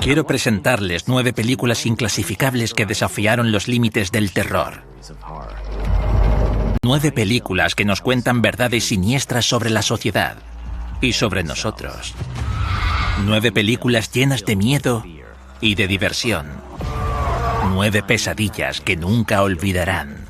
Quiero presentarles 9 películas inclasificables que desafiaron los límites del terror. 9 películas que nos cuentan verdades siniestras sobre la sociedad y sobre nosotros. 9 películas llenas de miedo y de diversión. 9 pesadillas que nunca olvidarán.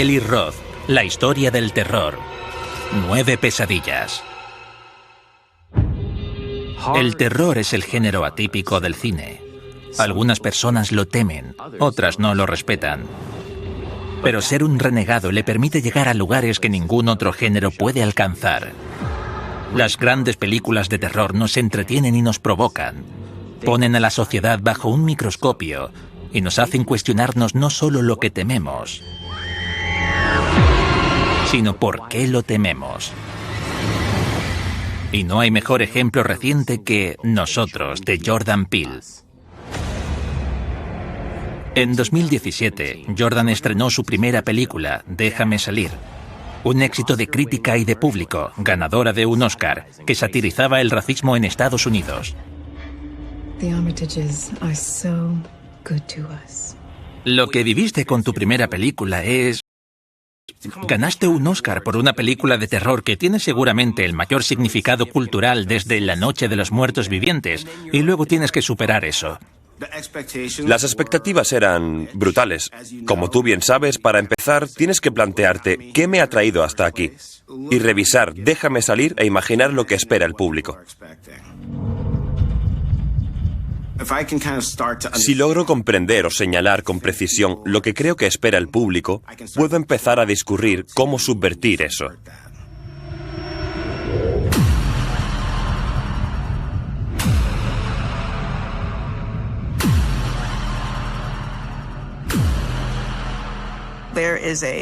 Eli Roth, la historia del terror. 9 pesadillas. El terror es el género atípico del cine. Algunas personas lo temen, otras no lo respetan. Pero ser un renegado le permite llegar a lugares que ningún otro género puede alcanzar. Las grandes películas de terror nos entretienen y nos provocan. Ponen a la sociedad bajo un microscopio y nos hacen cuestionarnos no solo lo que tememos, sino por qué lo tememos. Y no hay mejor ejemplo reciente que Nosotros, de Jordan Peele. En 2017, Jordan estrenó su primera película, Déjame salir. Un éxito de crítica y de público, ganadora de un Oscar, que satirizaba el racismo en Estados Unidos. Lo que viviste con tu primera película es... Ganaste un Oscar por una película de terror que tiene seguramente el mayor significado cultural desde La Noche de los Muertos Vivientes, y luego tienes que superar eso. Las expectativas eran brutales. Como tú bien sabes, para empezar, tienes que plantearte qué me ha traído hasta aquí y revisar Déjame salir e imaginar lo que espera el público. Si logro comprender o señalar con precisión lo que creo que espera el público, puedo empezar a discurrir cómo subvertir eso.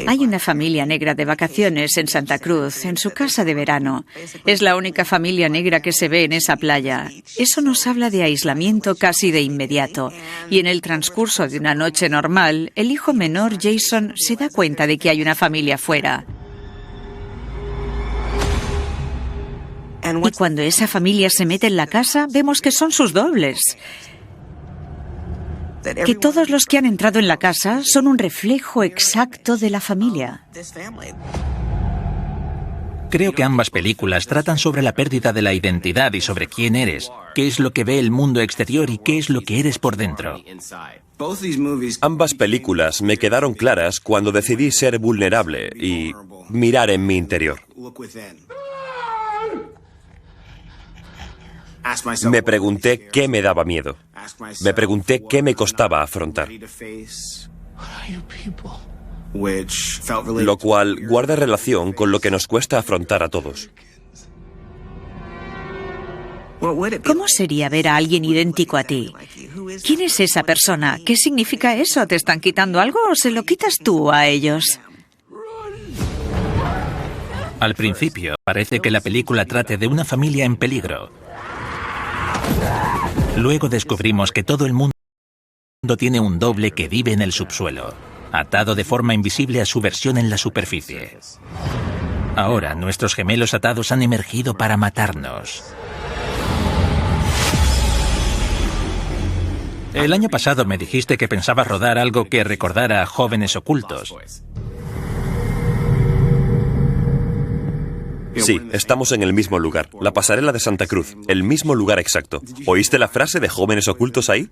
Hay una familia negra de vacaciones en Santa Cruz, en su casa de verano. Es la única familia negra que se ve en esa playa. Eso nos habla de aislamiento casi de inmediato. Y en el transcurso de una noche normal, el hijo menor, Jason, se da cuenta de que hay una familia fuera. Y cuando esa familia se mete en la casa, vemos que son sus dobles. Que todos los que han entrado en la casa son un reflejo exacto de la familia. Creo que ambas películas tratan sobre la pérdida de la identidad y sobre quién eres, qué es lo que ve el mundo exterior y qué es lo que eres por dentro. Ambas películas me quedaron claras cuando decidí ser vulnerable y mirar en mi interior. Me pregunté qué me daba miedo. Me pregunté qué me costaba afrontar. Lo cual guarda relación con lo que nos cuesta afrontar a todos. ¿Cómo sería ver a alguien idéntico a ti? ¿Quién es esa persona? ¿Qué significa eso? ¿Te están quitando algo o se lo quitas tú a ellos? Al principio, parece que la película trate de una familia en peligro. Luego descubrimos que todo el mundo tiene un doble que vive en el subsuelo, atado de forma invisible a su versión en la superficie. Ahora, nuestros gemelos atados han emergido para matarnos. El año pasado me dijiste que pensabas rodar algo que recordara a Jóvenes Ocultos. Sí, estamos en el mismo lugar, la pasarela de Santa Cruz, el mismo lugar exacto. ¿Oíste la frase de Jóvenes Ocultos ahí?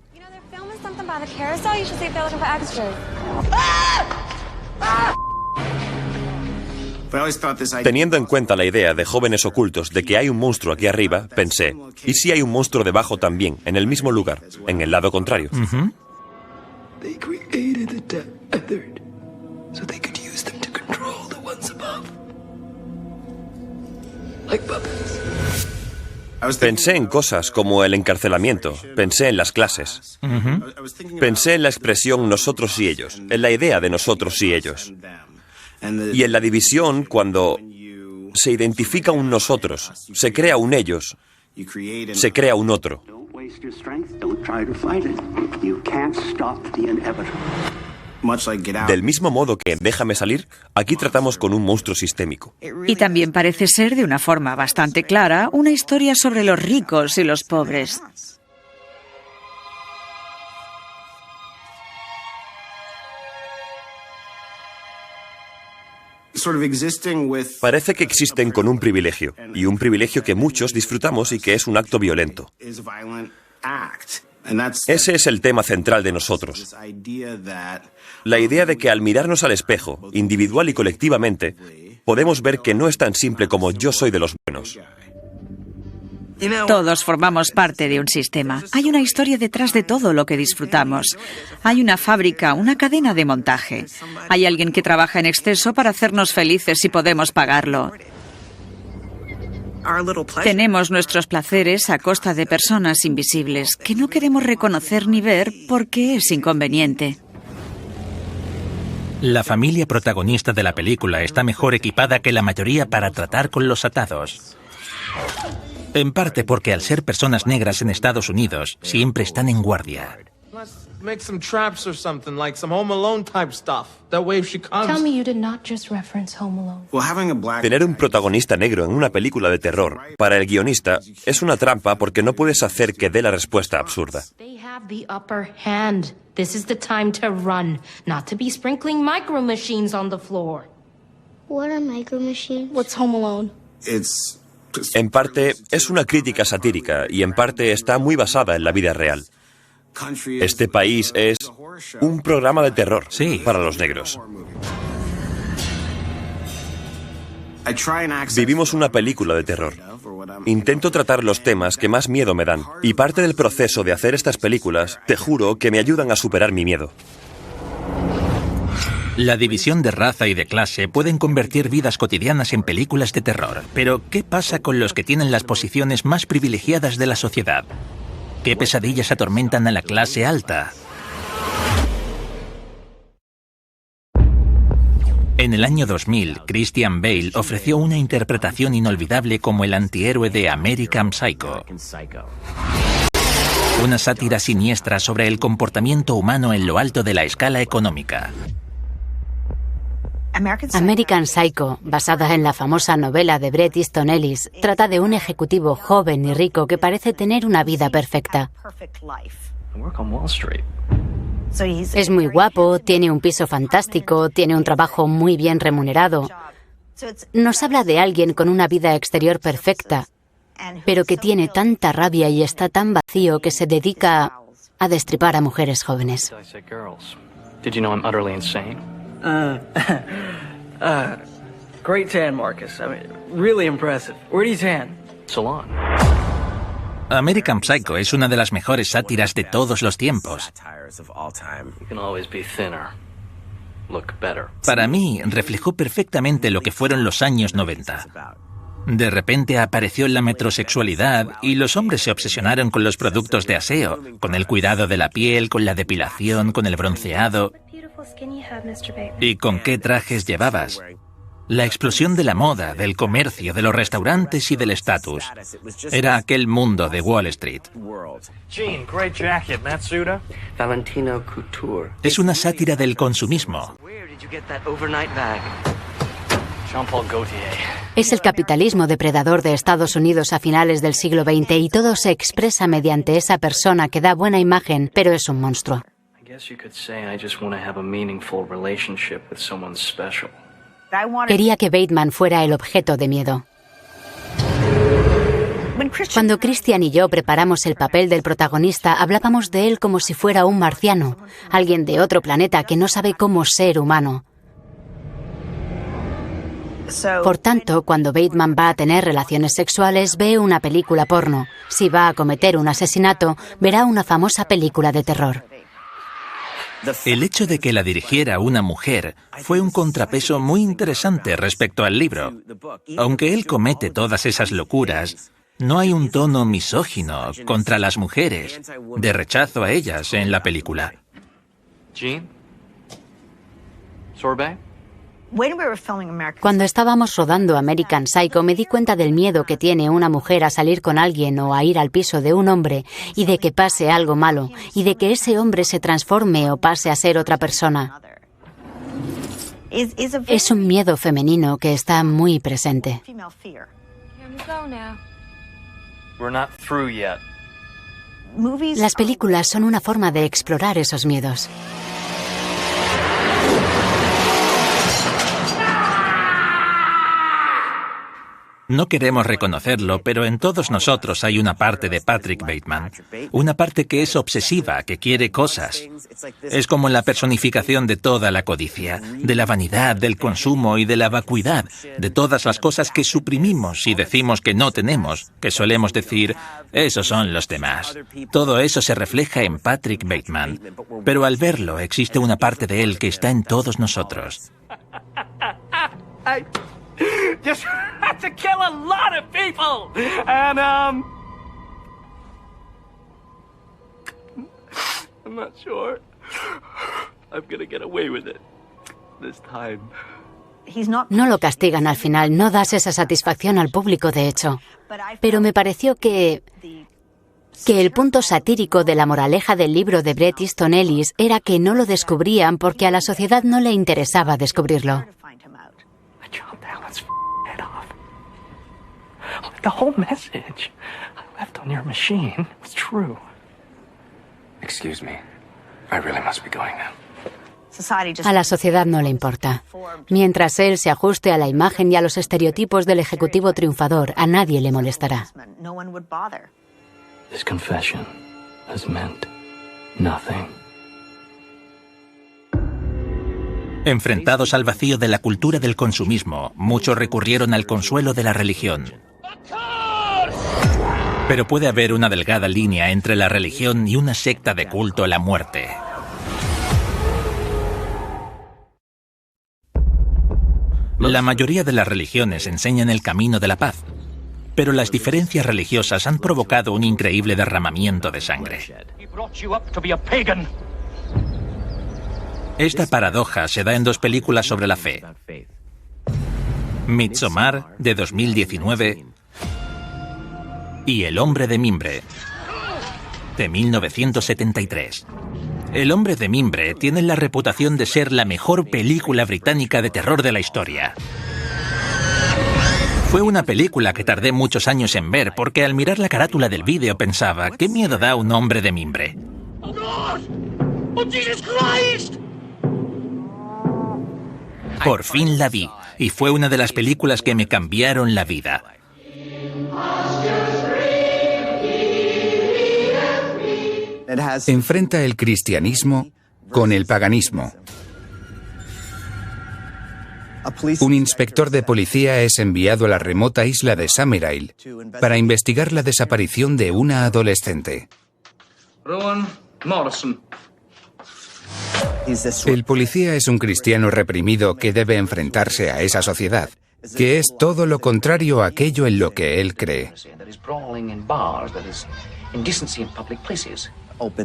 Teniendo en cuenta la idea de Jóvenes Ocultos de que hay un monstruo aquí arriba, pensé, ¿y si hay un monstruo debajo también, en el mismo lugar, en el lado contrario? Pensé en cosas como el encarcelamiento, pensé en las clases, pensé en la expresión nosotros y ellos, en la idea de nosotros y ellos, y en la división cuando se identifica un nosotros, se crea un ellos, se crea un otro. Del mismo modo que en Déjame salir, aquí tratamos con un monstruo sistémico. Y también parece ser, de una forma bastante clara, una historia sobre los ricos y los pobres. Parece que existen con un privilegio, y un privilegio que muchos disfrutamos y que es un acto violento. Ese es el tema central de nosotros. La idea de que al mirarnos al espejo, individual y colectivamente, podemos ver que no es tan simple como yo soy de los buenos. Todos formamos parte de un sistema. Hay una historia detrás de todo lo que disfrutamos. Hay una fábrica, una cadena de montaje. Hay alguien que trabaja en exceso para hacernos felices si podemos pagarlo. Tenemos nuestros placeres a costa de personas invisibles que no queremos reconocer ni ver porque es inconveniente. La familia protagonista de la película está mejor equipada que la mayoría para tratar con los atados. En parte porque al ser personas negras en Estados Unidos, siempre están en guardia. Make some traps or something, like some Home Alone type stuff. That way if she comes... Tell me you did not just reference Home Alone. Tener un protagonista negro en una película de terror, para el guionista, es una trampa porque no puedes hacer que dé la respuesta absurda. They have the upper hand. This is the time to run, not to be sprinkling micro machines on the floor. What are micro machines? What's Home Alone? En parte, es una crítica satírica y en parte está muy basada en la vida real. Este país es un programa de terror para los negros. Vivimos una película de terror. Intento tratar los temas que más miedo me dan, y parte del proceso de hacer estas películas, te juro, que me ayudan a superar mi miedo. La división de raza y de clase pueden convertir vidas cotidianas en películas de terror. Pero, ¿qué pasa con los que tienen las posiciones más privilegiadas de la sociedad? ¿Qué pesadillas atormentan a la clase alta? En el año 2000, Christian Bale ofreció una interpretación inolvidable como el antihéroe de American Psycho. Una sátira siniestra sobre el comportamiento humano en lo alto de la escala económica. American Psycho, basada en la famosa novela de Bret Easton Ellis, trata de un ejecutivo joven y rico que parece tener una vida perfecta. Es muy guapo, tiene un piso fantástico, tiene un trabajo muy bien remunerado. Nos habla de alguien con una vida exterior perfecta, pero que tiene tanta rabia y está tan vacío que se dedica a destripar a mujeres jóvenes. Great tan, Marcus. I mean, really impressive. Where do you tan? Salon. American Psycho es una de las mejores sátiras de todos los tiempos. You can always be thinner. Look better. Para mí, reflejó perfectamente lo que fueron los años 90. De repente apareció la metrosexualidad y los hombres se obsesionaron con los productos de aseo, con el cuidado de la piel, con la depilación, con el bronceado. ¿Y con qué trajes llevabas? La explosión de la moda, del comercio, de los restaurantes y del estatus. Era aquel mundo de Wall Street. Gene, great jacket. Matsuda? Valentino Couture. Es una sátira del consumismo. Where did you get that overnight bag? Jean-Paul Gaultier. Es el capitalismo depredador de Estados Unidos a finales del siglo XX y todo se expresa mediante esa persona que da buena imagen, pero es un monstruo. I guess you could say I just want to have a meaningful relationship with someone special. Quería que Bateman fuera el objeto de miedo. Cuando Christian y yo preparamos el papel del protagonista, hablábamos de él como si fuera un marciano, alguien de otro planeta que no sabe cómo ser humano. Por tanto, cuando Bateman va a tener relaciones sexuales, ve una película porno. Si va a cometer un asesinato, verá una famosa película de terror. El hecho de que la dirigiera una mujer fue un contrapeso muy interesante respecto al libro. Aunque él comete todas esas locuras, No hay un tono misógino contra las mujeres, de rechazo a ellas en la película. Gene? Sorbet? Cuando estábamos rodando American Psycho me di cuenta del miedo que tiene una mujer a salir con alguien o a ir al piso de un hombre y de que pase algo malo y de que ese hombre se transforme o pase a ser otra persona. Es un miedo femenino que está muy presente. Las películas son una forma de explorar esos miedos. No queremos reconocerlo, pero en todos nosotros hay una parte de Patrick Bateman. Una parte que es obsesiva, que quiere cosas. Es como la personificación de toda la codicia, de la vanidad, del consumo y de la vacuidad, de todas las cosas que suprimimos y decimos que no tenemos, que solemos decir, esos son los demás. Todo eso se refleja en Patrick Bateman, pero al verlo existe una parte de él que está en todos nosotros. Just had to kill a lot of people, and I'm not sure I'm gonna get away with it this time. No lo castigan al final, no das esa satisfacción al público, de hecho. Pero me pareció que el punto satírico de la moraleja del libro de Bret Easton Ellis era que no lo descubrían porque a la sociedad no le interesaba descubrirlo. The whole message I left on your machine was true. Excuse me. I really must be going now. A la sociedad no le importa. Mientras él se ajuste a la imagen y a los estereotipos del ejecutivo triunfador, a nadie le molestará. This confession has meant nothing. Enfrentados al vacío de la cultura del consumismo, muchos recurrieron al consuelo de la religión. Pero puede haber una delgada línea entre la religión y una secta de culto a la muerte. La mayoría de las religiones enseñan el camino de la paz, pero las diferencias religiosas han provocado un increíble derramamiento de sangre. Esta paradoja se da en dos películas sobre la fe. Midsommar, de 2019, y El hombre de mimbre, de 1973. El hombre de mimbre tiene la reputación de ser la mejor película británica de terror de la historia. Fue una película que tardé muchos años en ver porque al mirar la carátula del vídeo pensaba, ¿qué miedo da un hombre de mimbre? Por fin la vi, y fue una de las películas que me cambiaron la vida. Enfrenta el cristianismo con el paganismo. Un inspector de policía es enviado a la remota isla de Summerisle para investigar la desaparición de una adolescente. Rowan Morrison. El policía es un cristiano reprimido que debe enfrentarse a esa sociedad, que es todo lo contrario a aquello en lo que él cree.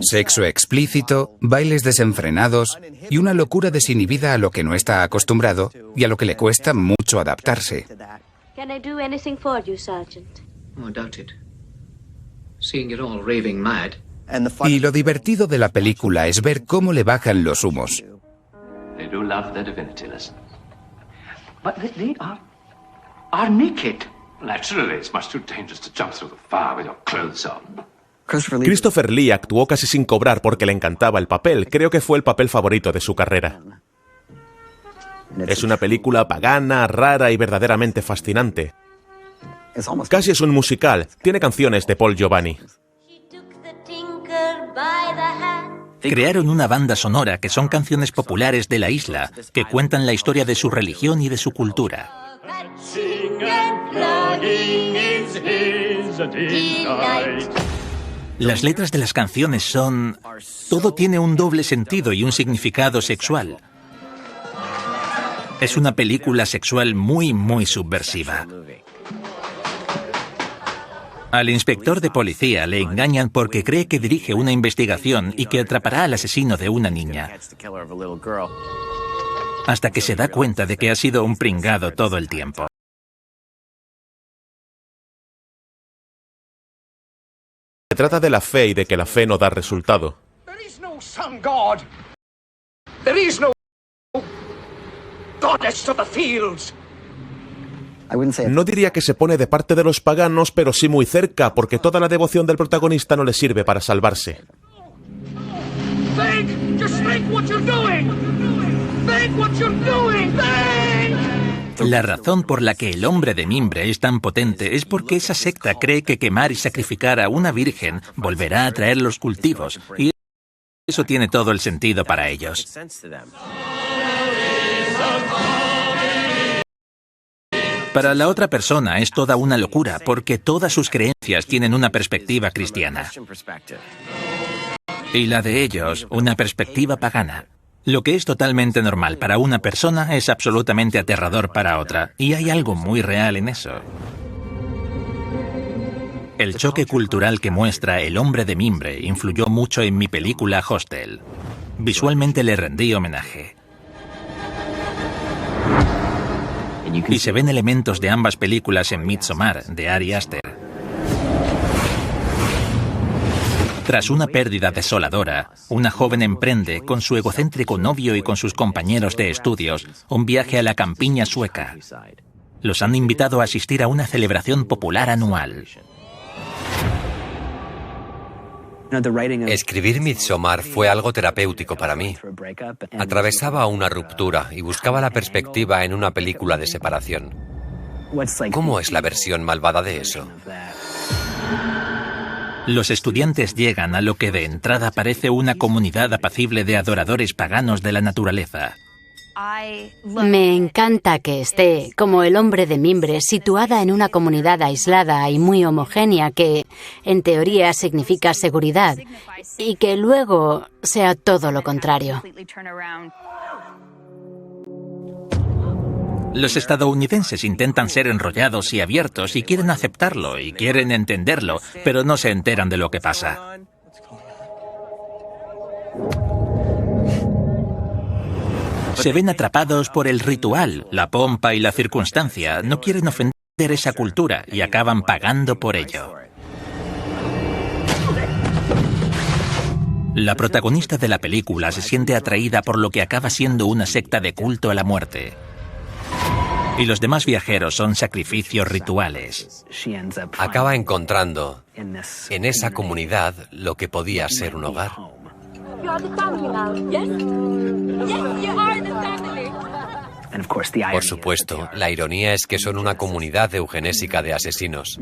Sexo explícito, bailes desenfrenados y una locura desinhibida a lo que no está acostumbrado y a lo que le cuesta mucho adaptarse. Can I do anything for you, Sergeant? Oh, I doubt it. Seeing it all raving mad. Y lo divertido de la película es ver cómo le bajan los humos. They do love their divinity, listen. But they are naked. Naturally, it's much too dangerous to jump through the fire with your clothes on. Christopher Lee actuó casi sin cobrar porque le encantaba el papel. Creo que fue el papel favorito de su carrera. Es una película pagana, rara y verdaderamente fascinante. Casi es un musical. Tiene canciones de Paul Giovanni. Crearon una banda sonora que son canciones populares de la isla, que cuentan la historia de su religión y de su cultura. Las letras de las canciones son... Todo tiene un doble sentido y un significado sexual. Es una película sexual muy, muy subversiva. Al inspector de policía le engañan porque cree que dirige una investigación y que atrapará al asesino de una niña. Hasta que se da cuenta de que ha sido un pringado todo el tiempo. Se trata de la fe y de que la fe no da resultado. No diría que se pone de parte de los paganos, pero sí muy cerca, porque toda la devoción del protagonista no le sirve para salvarse. La razón por la que el hombre de mimbre es tan potente es porque esa secta cree que quemar y sacrificar a una virgen volverá a traer los cultivos, y eso tiene todo el sentido para ellos. Para la otra persona es toda una locura, porque todas sus creencias tienen una perspectiva cristiana. Y la de ellos, una perspectiva pagana. Lo que es totalmente normal para una persona es absolutamente aterrador para otra, y hay algo muy real en eso. El choque cultural que muestra El hombre de mimbre influyó mucho en mi película Hostel. Visualmente le rendí homenaje. Y se ven elementos de ambas películas en Midsommar, de Ari Aster. Tras una pérdida desoladora, una joven emprende, con su egocéntrico novio y con sus compañeros de estudios, un viaje a la campiña sueca. Los han invitado a asistir a una celebración popular anual. Escribir Midsommar fue algo terapéutico para mí. Atravesaba una ruptura y buscaba la perspectiva en una película de separación. ¿Cómo es la versión malvada de eso? Los estudiantes llegan a lo que de entrada parece una comunidad apacible de adoradores paganos de la naturaleza. Me encanta que esté, como El hombre de mimbre, situada en una comunidad aislada y muy homogénea que, en teoría, significa seguridad, y que luego sea todo lo contrario. Los estadounidenses intentan ser enrollados y abiertos y quieren aceptarlo y quieren entenderlo, pero no se enteran de lo que pasa. Se ven atrapados por el ritual, la pompa y la circunstancia. No quieren ofender esa cultura y acaban pagando por ello. La protagonista de la película se siente atraída por lo que acaba siendo una secta de culto a la muerte. Y los demás viajeros son sacrificios rituales. Acaba encontrando en esa comunidad lo que podía ser un hogar. Por supuesto, la ironía es que son una comunidad eugenésica de asesinos.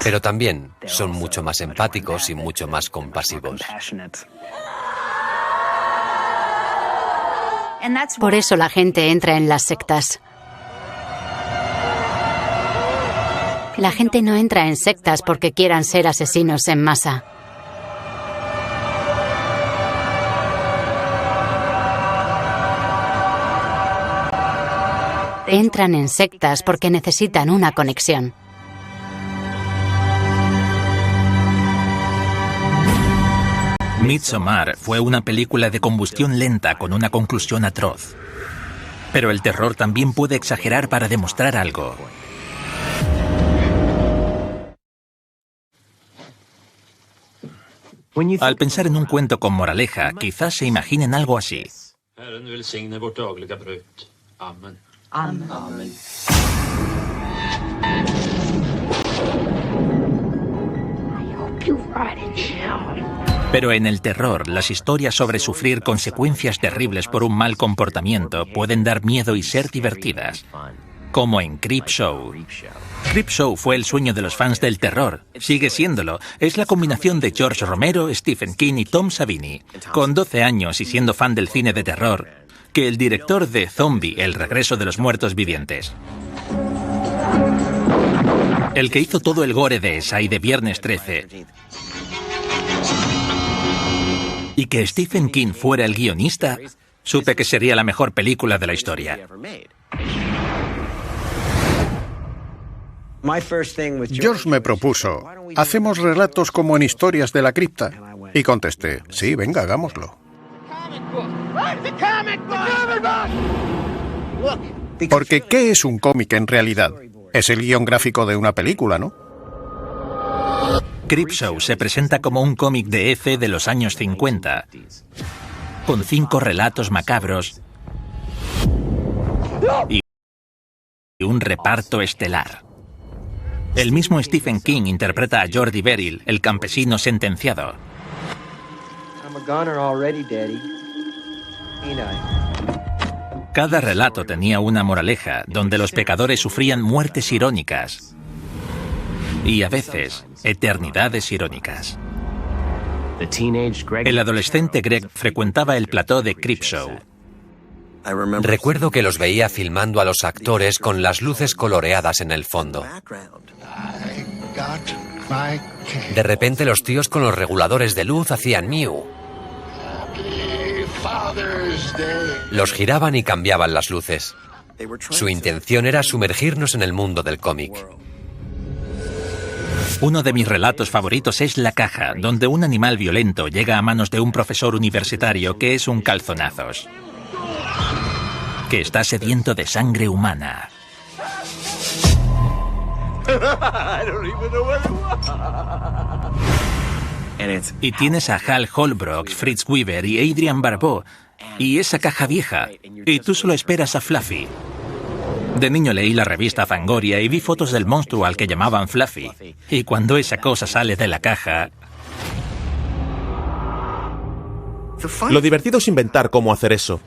Pero también son mucho más empáticos y mucho más compasivos. Por eso la gente entra en las sectas. La gente no entra en sectas porque quieran ser asesinos en masa. Entran en sectas porque necesitan una conexión. Midsommar fue una película de combustión lenta con una conclusión atroz. Pero el terror también puede exagerar para demostrar algo. Al pensar en un cuento con moraleja, quizás se imaginen algo así. Pero en el terror, las historias sobre sufrir consecuencias terribles por un mal comportamiento pueden dar miedo y ser divertidas. Como en Creepshow. Creepshow fue el sueño de los fans del terror. Sigue siéndolo. Es la combinación de George Romero, Stephen King y Tom Savini. Con 12 años y siendo fan del cine de terror, que el director de Zombie, El regreso de los muertos vivientes. El que hizo todo el gore de esa y de Viernes 13. Y que Stephen King fuera el guionista, supe que sería la mejor película de la historia. George me propuso, ¿hacemos relatos como en Historias de la Cripta? Y contesté, sí, venga, hagámoslo. Porque, ¿qué es un cómic en realidad? Es el guión gráfico de una película, ¿no? Creepshow se presenta como un cómic de EC de los años 50, con 5 relatos macabros y un reparto estelar. El mismo Stephen King interpreta a Jordi Beryl, el campesino sentenciado. Cada relato tenía una moraleja, donde los pecadores sufrían muertes irónicas y a veces eternidades irónicas. El adolescente Greg frecuentaba el plató de Creepshow. Recuerdo que los veía filmando a los actores con las luces coloreadas en el fondo. De repente los tíos con los reguladores de luz hacían miu. Los giraban y cambiaban las luces. Su intención era sumergirnos en el mundo del cómic. Uno de mis relatos favoritos es La Caja, donde un animal violento llega a manos de un profesor universitario que es un calzonazos, que está sediento de sangre humana. Y tienes a Hal Holbrook, Fritz Weaver y Adrian Barbeau, y esa caja vieja, y tú solo esperas a Fluffy. De niño leí la revista Fangoria y vi fotos del monstruo al que llamaban Fluffy, y cuando esa cosa sale de la caja... Lo divertido es inventar cómo hacer eso.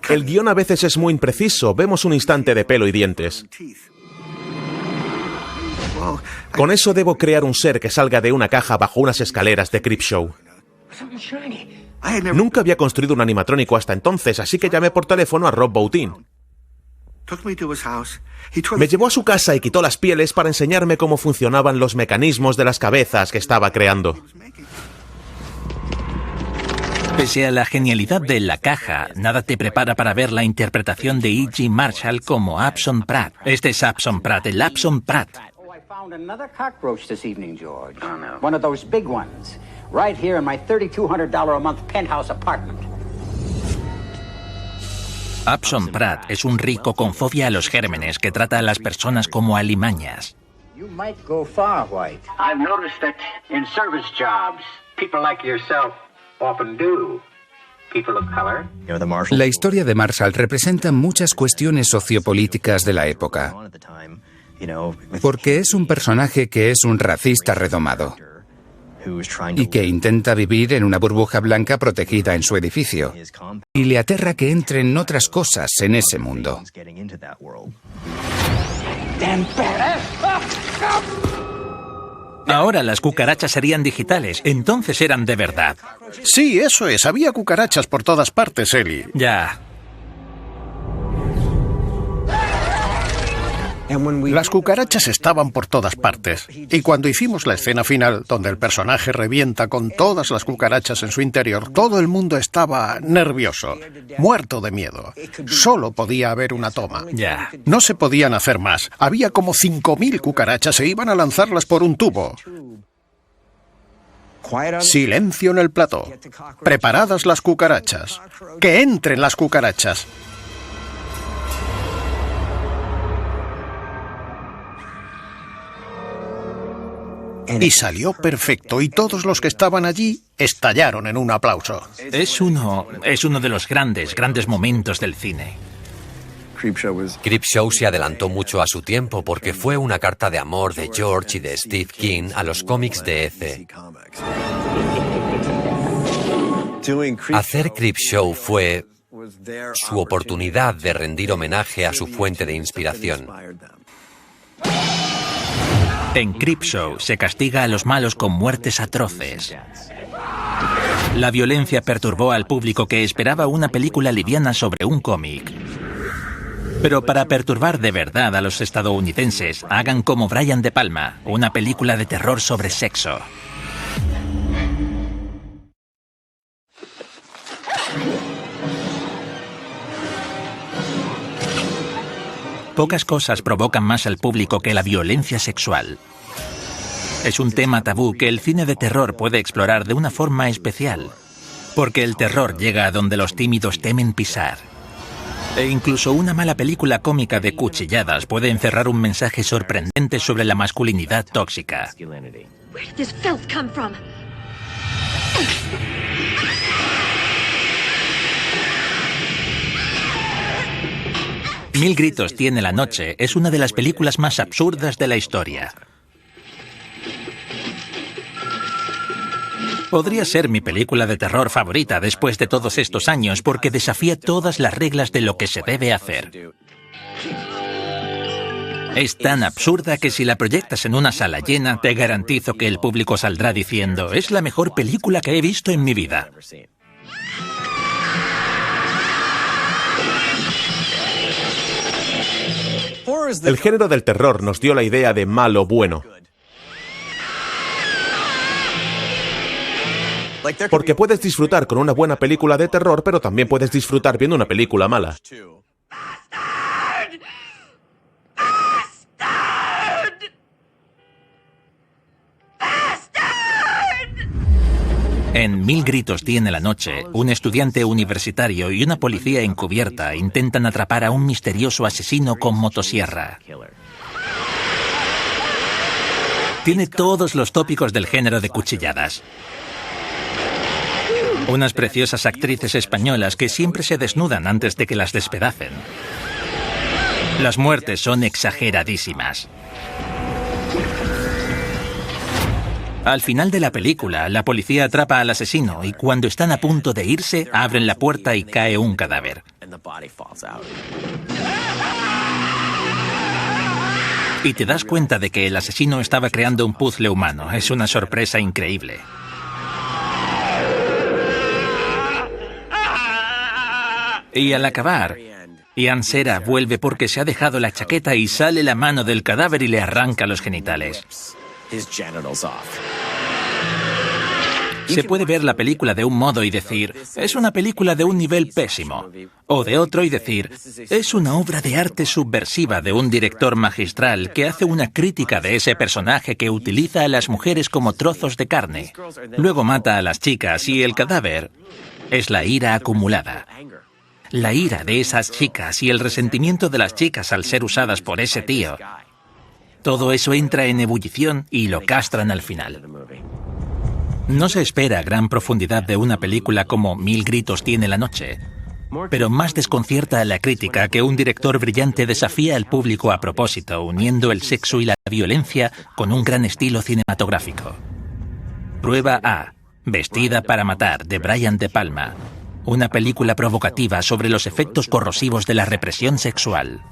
El guión a veces es muy impreciso, vemos un instante de pelo y dientes. Con eso debo crear un ser que salga de una caja bajo unas escaleras de Creepshow. Nunca había construido un animatrónico hasta entonces, así que llamé por teléfono a Rob Bottin. Me llevó a su casa y quitó las pieles para enseñarme cómo funcionaban los mecanismos de las cabezas que estaba creando. Pese a la genialidad de La Caja, nada te prepara para ver la interpretación de E.G. Marshall como Abson Pratt. Este es Abson Pratt, el Abson Pratt. Another cockroach this evening, George. Oh, no. One of those big ones. Right here in my $3,200 a month penthouse apartment. Abson Pratt es un rico con fobia a los gérmenes que trata a las personas como alimañas. You might go far, White. I've noticed that in service jobs, people like yourself often do. People of color. La historia de Marshall representa muchas cuestiones sociopolíticas de la época. Porque es un personaje que es un racista redomado y que intenta vivir en una burbuja blanca protegida en su edificio, y le aterra que entren otras cosas en ese mundo. Ahora las cucarachas serían digitales, entonces eran de verdad. Sí, eso es, había cucarachas por todas partes, Ellie. Ya. Las cucarachas estaban por todas partes, y cuando hicimos la escena final, donde el personaje revienta con todas las cucarachas en su interior, todo el mundo estaba nervioso, muerto de miedo. Solo podía haber una toma. Ya. No se podían hacer más. Había como 5.000 cucarachas e iban a lanzarlas por un tubo. Silencio en el plató. Preparadas las cucarachas. ¡Que entren las cucarachas! Y salió perfecto, y todos los que estaban allí estallaron en un aplauso. Es uno de los grandes momentos del cine. Creepshow se adelantó mucho a su tiempo porque fue una carta de amor de George y de Steve King a los cómics de EC. Hacer Creepshow fue su oportunidad de rendir homenaje a su fuente de inspiración. En Creepshow se castiga a los malos con muertes atroces. La violencia perturbó al público que esperaba una película liviana sobre un cómic. Pero para perturbar de verdad a los estadounidenses, hagan como Brian De Palma, una película de terror sobre sexo. Pocas cosas provocan más al público que la violencia sexual. Es un tema tabú que el cine de terror puede explorar de una forma especial, porque el terror llega a donde los tímidos temen pisar. E incluso una mala película cómica de cuchilladas puede encerrar un mensaje sorprendente sobre la masculinidad tóxica. Mil gritos tiene la noche es una de las películas más absurdas de la historia. Podría ser mi película de terror favorita después de todos estos años porque desafía todas las reglas de lo que se debe hacer. Es tan absurda que si la proyectas en una sala llena, te garantizo que el público saldrá diciendo: es la mejor película que he visto en mi vida. El género del terror nos dio la idea de malo bueno. Porque puedes disfrutar con una buena película de terror, pero también puedes disfrutar viendo una película mala. En Mil gritos tiene la noche, un estudiante universitario y una policía encubierta intentan atrapar a un misterioso asesino con motosierra. Tiene todos los tópicos del género de cuchilladas. Unas preciosas actrices españolas que siempre se desnudan antes de que las despedacen. Las muertes son exageradísimas. Al final de la película, la policía atrapa al asesino y cuando están a punto de irse, abren la puerta y cae un cadáver. Y te das cuenta de que el asesino estaba creando un puzzle humano. Es una sorpresa increíble. Y al acabar, Ian Sera vuelve porque se ha dejado la chaqueta y sale la mano del cadáver y le arranca los genitales. Se puede ver la película de un modo y decir, es una película de un nivel pésimo. O de otro y decir, es una obra de arte subversiva de un director magistral que hace una crítica de ese personaje que utiliza a las mujeres como trozos de carne. Luego mata a las chicas y el cadáver es la ira acumulada. La ira de esas chicas y el resentimiento de las chicas al ser usadas por ese tío. Todo eso entra en ebullición y lo castran al final. No se espera gran profundidad de una película como Mil gritos tiene la noche, pero más desconcierta a la crítica que un director brillante desafía al público a propósito, uniendo el sexo y la violencia con un gran estilo cinematográfico. Prueba A, Vestida para matar, de Brian De Palma. Una película provocativa sobre los efectos corrosivos de la represión sexual.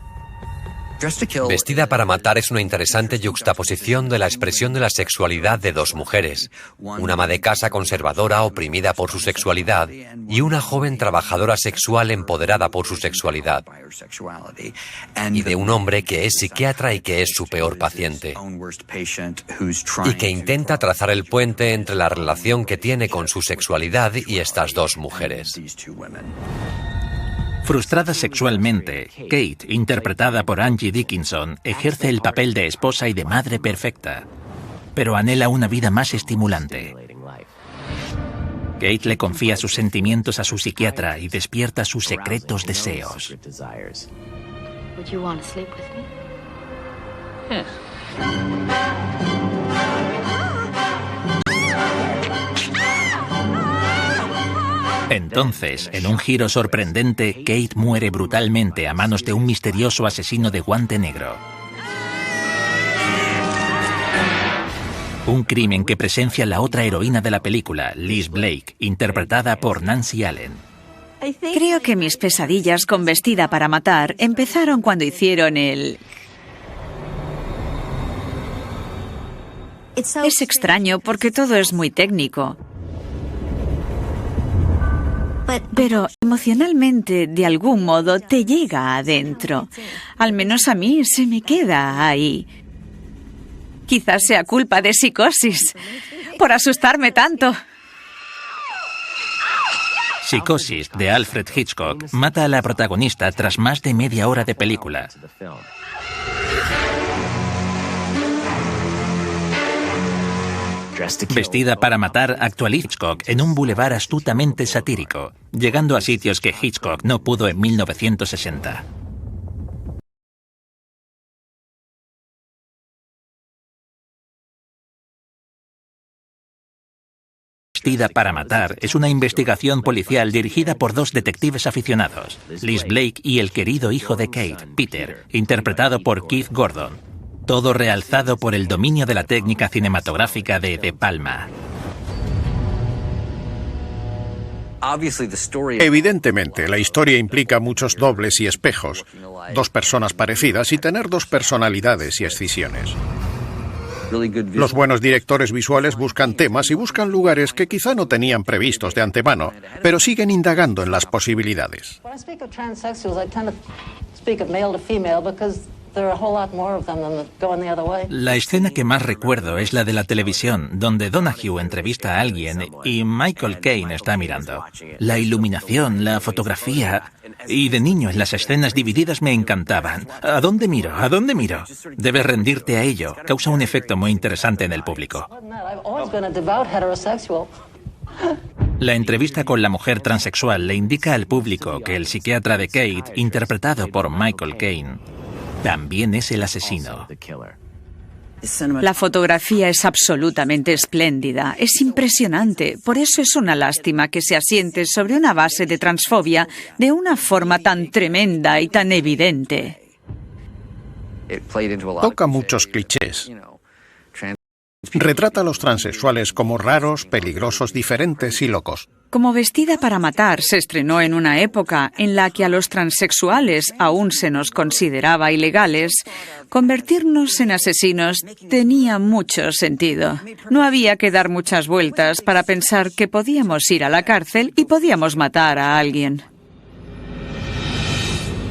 Vestida para matar es una interesante yuxtaposición de la expresión de la sexualidad de dos mujeres. Una ama de casa conservadora oprimida por su sexualidad y una joven trabajadora sexual empoderada por su sexualidad. Y de un hombre que es psiquiatra y que es su peor paciente. Y que intenta trazar el puente entre la relación que tiene con su sexualidad y estas dos mujeres. Frustrada sexualmente, Kate, interpretada por Angie Dickinson, ejerce el papel de esposa y de madre perfecta, pero anhela una vida más estimulante. Kate le confía sus sentimientos a su psiquiatra y despierta sus secretos deseos. Would you want to sleep with me? Entonces, en un giro sorprendente, Kate muere brutalmente a manos de un misterioso asesino de guante negro. Un crimen que presencia la otra heroína de la película, Liz Blake, interpretada por Nancy Allen. Creo que mis pesadillas con Vestida para matar empezaron cuando hicieron el... Es extraño porque todo es muy técnico. Pero emocionalmente, de algún modo, te llega adentro. Al menos a mí se me queda ahí. Quizás sea culpa de psicosis, por asustarme tanto. Psicosis, de Alfred Hitchcock, mata a la protagonista tras más de media hora de película. Vestida para matar actualiza Hitchcock en un bulevar astutamente satírico, llegando a sitios que Hitchcock no pudo en 1960. Vestida para matar es una investigación policial dirigida por dos detectives aficionados, Liz Blake y el querido hijo de Kate, Peter, interpretado por Keith Gordon. Todo realzado por el dominio de la técnica cinematográfica de De Palma. Evidentemente, la historia implica muchos dobles y espejos, dos personas parecidas y tener dos personalidades y escisiones. Los buenos directores visuales buscan temas y buscan lugares que quizá no tenían previstos de antemano, pero siguen indagando en las posibilidades. La escena que más recuerdo es la de la televisión, donde Donahue entrevista a alguien y Michael Caine está mirando. La iluminación, la fotografía... Y de niño en las escenas divididas me encantaban. ¿A dónde miro? ¿A dónde miro? Debes rendirte a ello. Causa un efecto muy interesante en el público. La entrevista con la mujer transexual le indica al público que el psiquiatra de Kate, interpretado por Michael Caine, también es el asesino. La fotografía es absolutamente espléndida, es impresionante. Por eso es una lástima que se asiente sobre una base de transfobia de una forma tan tremenda y tan evidente. Toca muchos clichés. Retrata a los transexuales como raros, peligrosos, diferentes y locos. Como Vestida para matar se estrenó en una época en la que a los transexuales aún se nos consideraba ilegales, convertirnos en asesinos tenía mucho sentido. No había que dar muchas vueltas para pensar que podíamos ir a la cárcel y podíamos matar a alguien.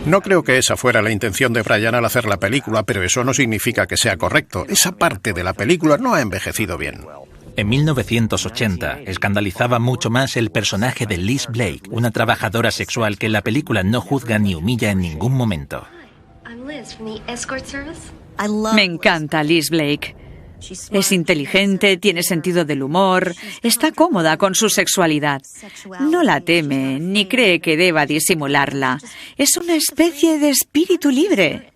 No creo que esa fuera la intención de Brian al hacer la película, pero eso no significa que sea correcto. Esa parte de la película no ha envejecido bien. En 1980 escandalizaba mucho más el personaje de Liz Blake, una trabajadora sexual que la película no juzga ni humilla en ningún momento. Me encanta Liz Blake. Es inteligente, tiene sentido del humor, está cómoda con su sexualidad. No la teme, ni cree que deba disimularla. Es una especie de espíritu libre.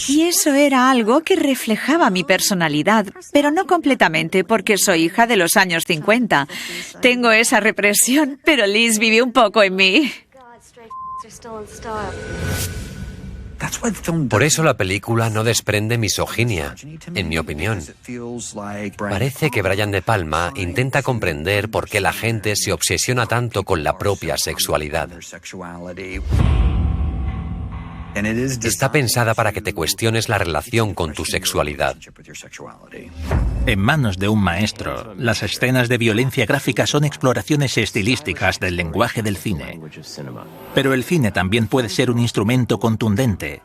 Y eso era algo que reflejaba mi personalidad, pero no completamente, porque soy hija de los años 50. Tengo esa represión, pero Liz vive un poco en mí. Por eso la película no desprende misoginia, en mi opinión. Parece que Brian De Palma intenta comprender por qué la gente se obsesiona tanto con la propia sexualidad. Está pensada para que te cuestiones la relación con tu sexualidad. En manos de un maestro, las escenas de violencia gráfica son exploraciones estilísticas del lenguaje del cine. Pero el cine también puede ser un instrumento contundente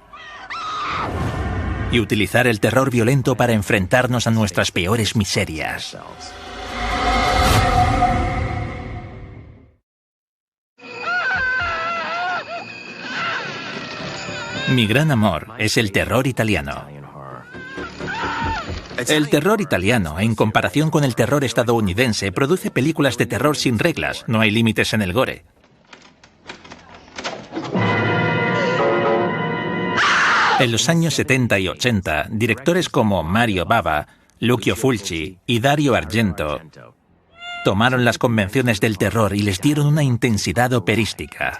y utilizar el terror violento para enfrentarnos a nuestras peores miserias. Mi gran amor es el terror italiano. El terror italiano, en comparación con el terror estadounidense, produce películas de terror sin reglas, no hay límites en el gore. En los años 70 y 80, directores como Mario Bava, Lucio Fulci y Dario Argento tomaron las convenciones del terror y les dieron una intensidad operística.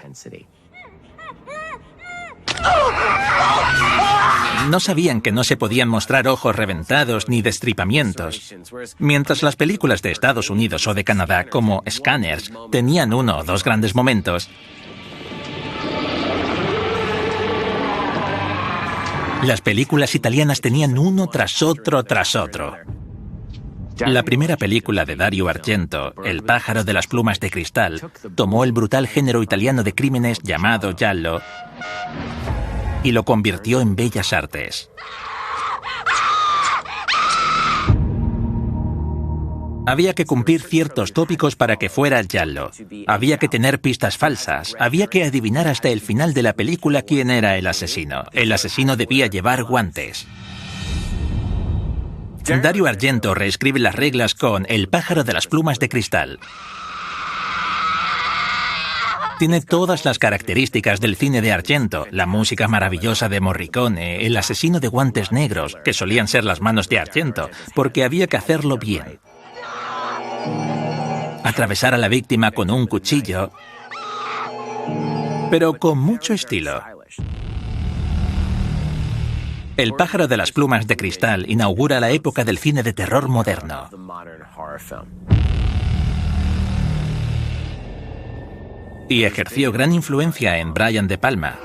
No sabían que no se podían mostrar ojos reventados ni destripamientos, mientras las películas de Estados Unidos o de Canadá, como Scanners, tenían uno o dos grandes momentos. Las películas italianas tenían uno tras otro tras otro. La primera película de Dario Argento, El pájaro de las plumas de cristal, tomó el brutal género italiano de crímenes llamado giallo y lo convirtió en bellas artes. Había que cumplir ciertos tópicos para que fuera giallo. Había que tener pistas falsas. Había que adivinar hasta el final de la película quién era el asesino. El asesino debía llevar guantes. Dario Argento reescribe las reglas con El pájaro de las plumas de cristal. Tiene todas las características del cine de Argento, la música maravillosa de Morricone, el asesino de guantes negros, que solían ser las manos de Argento, porque había que hacerlo bien. Atravesar a la víctima con un cuchillo, pero con mucho estilo. El pájaro de las plumas de cristal inaugura la época del cine de terror moderno. Y ejerció gran influencia en Brian De Palma.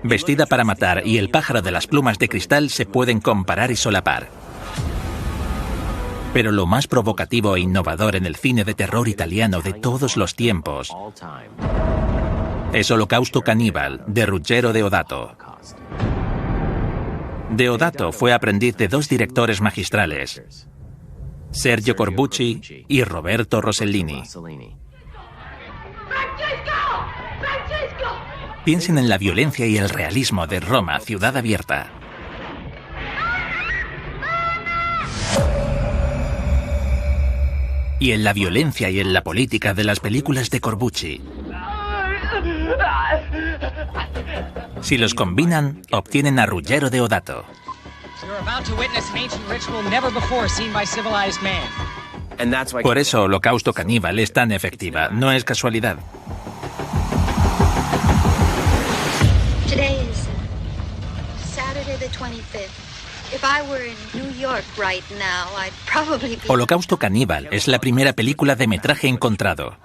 Vestida para matar y El pájaro de las plumas de cristal se pueden comparar y solapar. Pero lo más provocativo e innovador en el cine de terror italiano de todos los tiempos es Holocausto Caníbal, de Ruggero Deodato. Deodato fue aprendiz de dos directores magistrales, Sergio Corbucci y Roberto Rossellini. Piensen en la violencia y el realismo de Roma, ciudad abierta. Y en la violencia y en la política de las películas de Corbucci. Si los combinan, obtienen a Ruggero Deodato. Por eso Holocausto Caníbal es tan efectiva, no es casualidad. Today is Saturday the 25th. If I were in New York right now, I'd probably be... Holocausto Caníbal es la primera película de metraje encontrado.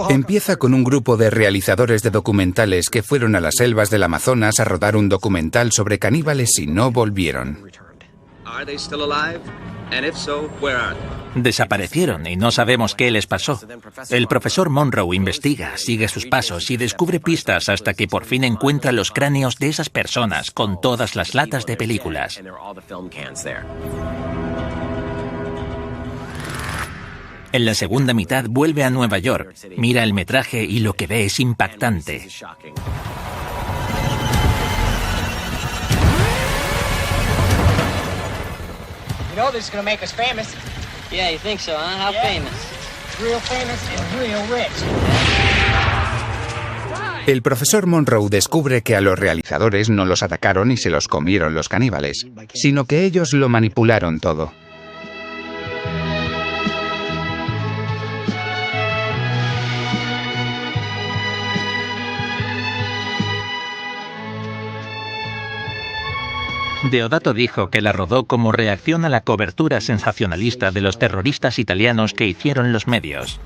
Empieza con un grupo de realizadores de documentales que fueron a las selvas del Amazonas a rodar un documental sobre caníbales y no volvieron. Desaparecieron y no sabemos qué les pasó. El profesor Monroe investiga, sigue sus pasos y descubre pistas hasta que por fin encuentra los cráneos de esas personas con todas las latas de películas. En la segunda mitad vuelve a Nueva York, mira el metraje y lo que ve es impactante. You know this is gonna make us famous. Yeah, you think so, huh? How famous? Real famous and real rich. El profesor Monroe descubre que a los realizadores no los atacaron y se los comieron los caníbales, sino que ellos lo manipularon todo. Deodato dijo que la rodó como reacción a la cobertura sensacionalista de los terroristas italianos que hicieron los medios.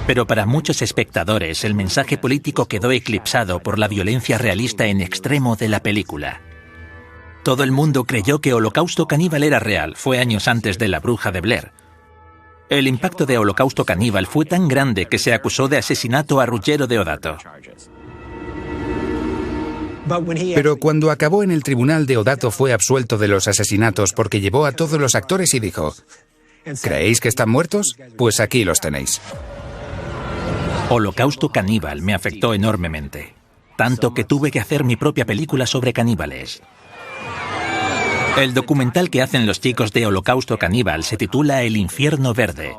Pero para muchos espectadores el mensaje político quedó eclipsado por la violencia realista en extremo de la película. Todo el mundo creyó que Holocausto Caníbal era real, fue años antes de La Bruja de Blair. El impacto de Holocausto Caníbal fue tan grande que se acusó de asesinato a Ruggero Deodato. Pero cuando acabó en el tribunal, Deodato fue absuelto de los asesinatos porque llevó a todos los actores y dijo: ¿creéis que están muertos? Pues aquí los tenéis. Holocausto Caníbal me afectó enormemente, tanto que tuve que hacer mi propia película sobre caníbales. El documental que hacen los chicos de Holocausto Caníbal se titula El infierno verde,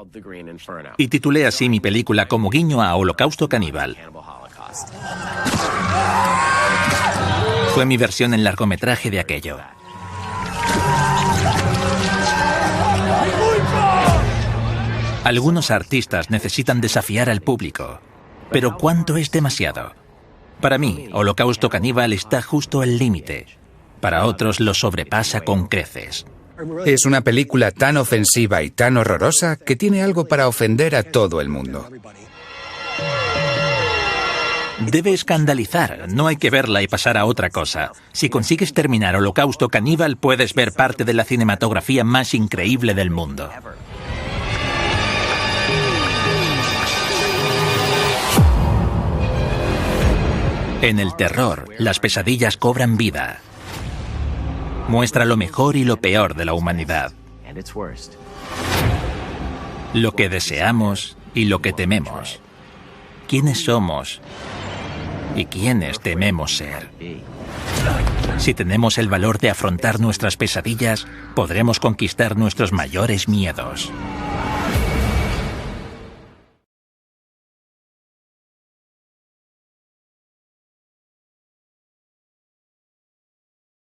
y titulé así mi película como guiño a Holocausto Caníbal. Fue mi versión en largometraje de aquello. Algunos artistas necesitan desafiar al público, pero ¿cuánto es demasiado? Para mí, Holocausto Caníbal está justo al límite. Para otros lo sobrepasa con creces. Es una película tan ofensiva y tan horrorosa que tiene algo para ofender a todo el mundo. Debe escandalizar, no hay que verla y pasar a otra cosa. Si consigues terminar Holocausto Caníbal, puedes ver parte de la cinematografía más increíble del mundo. En el terror, las pesadillas cobran vida. Muestra lo mejor y lo peor de la humanidad. Lo que deseamos y lo que tememos. ¿Quiénes somos y quiénes tememos ser? Si tenemos el valor de afrontar nuestras pesadillas, podremos conquistar nuestros mayores miedos.